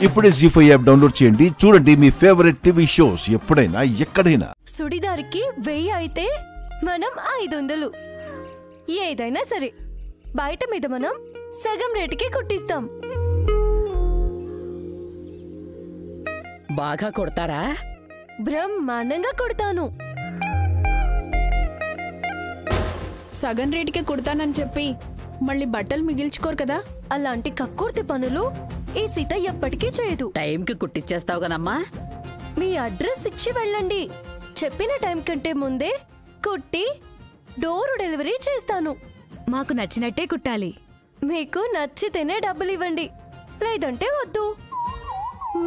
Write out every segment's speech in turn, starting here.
ఇప్పుడే జీ5 app download చేయండి. చూడండి మీ ఫేవరెట్ టీవీ షోస్ ఎప్పుడైనా ఎక్కడైనా. సుడిదారికి 1000 అయితే మనం 500. ఏదైనా సరే బయట మీద మనం సగం రేటుకే కుట్టిస్తాం. బాగా కొడతారా? బ్రహ్మాండంగా కుడతాను. సగం రేటుకే కుడతానని చెప్పి మళ్ళీ బట్టలు మిగిల్చుకోరు కదా. అలాంటి కక్కుర్తి పనులు ఈ సీత ఎప్పటికీ చేయదు. టైంకి కుట్టిచ్చేస్తావు కదమ్మా. మీ అడ్రస్ ఇచ్చి వెళ్ళండి. చెప్పిన టైం కంటే ముందే కుట్టి డోర్ డెలివరీ చేస్తాను. మాకు నచ్చినట్టే కుట్టాలి. మీకు నచ్చితేనే డబ్బులు ఇవ్వండి, లేదంటే వద్దు.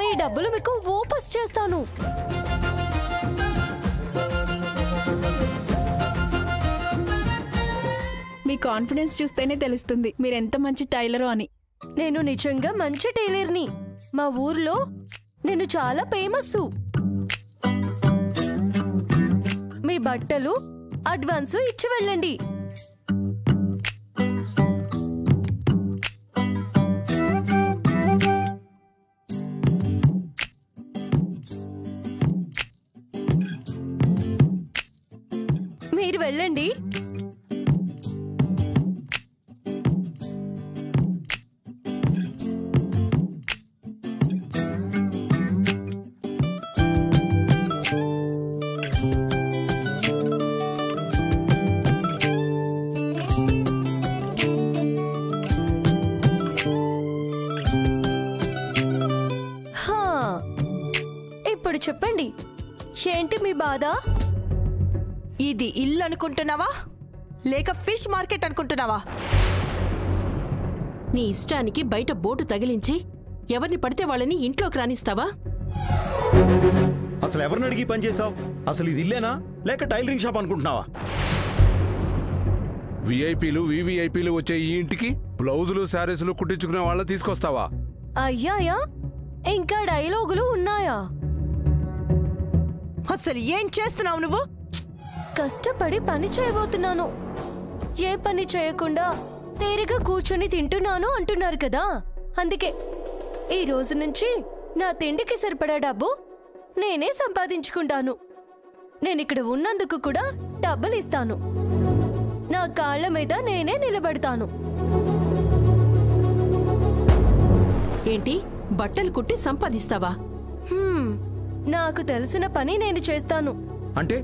మీ డబ్బులు మీకు వాపస్ చేస్తాను. మీ కాన్ఫిడెన్స్ చూస్తేనే తెలుస్తుంది మీరెంత మంచి టైలరో అని. నేను నిజంగా మంచి టైలర్ని. మా ఊర్లో నేను చాలా ఫేమస్. మీ బట్టలు అడ్వాన్స్ ఇచ్చి వెళ్ళండి. మీరు వెళ్ళండి. ఇప్పుడు చెప్పండి, ఏంటి మీ బాధ? ఇది ఇల్లు అనుకుంటున్నావా లేక ఫిష్ మార్కెట్ అనుకుంటున్నావా? నీ ఇష్టానికి బయట బోటు తగిలించి ఎవరిని పడితే వాళ్ళని ఇంట్లోకి రానిస్తావా? అసలు ఎవరిని అడిగి పని చేసావు? అసలు ఇది ఇల్లేనా లేక టైలరింగ్ షాప్ అనుకుంటున్నావా? విఐపీలు వివిఐపీలు వచ్చే ఈ ఇంటికి బ్లౌజులు శారీసులు కుట్టించుకునే వాళ్ళని తీసుకొస్తావా? అయ్యాయా, ఇంకా డైలాగులు ఉన్నాయా? అసలు ఏం చేస్తున్నావు నువ్వు? కష్టపడి పని చేయబోతున్నాను. ఏ పని చేయకుండా తేలిగా కూర్చొని తింటున్నాను అంటున్నారు కదా. అందుకే ఈ రోజు నుంచి నా తిండికి సరిపడా డబ్బు నేనే సంపాదించుకుంటాను. నేనిక్కడ ఉన్నందుకు కూడా డబ్బులు ఇస్తాను. నా కాళ్ళ మీద నేనే నిలబడతాను. ఏంటి, బట్టలు కుట్టి సంపాదిస్తావా? నాకు తెలిసిన పని నేను చేస్తాను. అంటే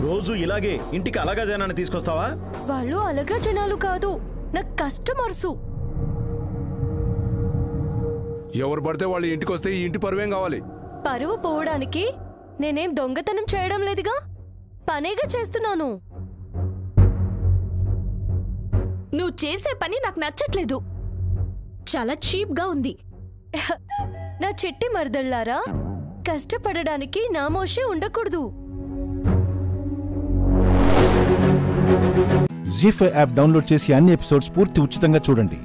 రోజు ఇలాగే ఇంటికి అలాగా జనాన్ని తీసుకొస్తావా? వాళ్ళు అలాగా జనాలు కాదు, నా కస్టమర్సు. ఎవరు పడితే వాళ్ళు ఇంటికి వస్తే ఈ ఇంటి పరువేం కావాలి? పరువు పోవడానికి నేనేం దొంగతనం చేయడం లేదుగా, పనేగా చేస్తున్నాను. నువ్వు చేసే పని నాకు నచ్చట్లేదు. చాలా చీప్ గా ఉంది. నా చిట్టి మరదళ్ళారా, కష్టపడడానికి నామోషే ఉండకూడదు. జీ5 యాప్ డౌన్లోడ్ చేసి అన్ని ఎపిసోడ్స్ పూర్తి ఉచితంగా చూడండి.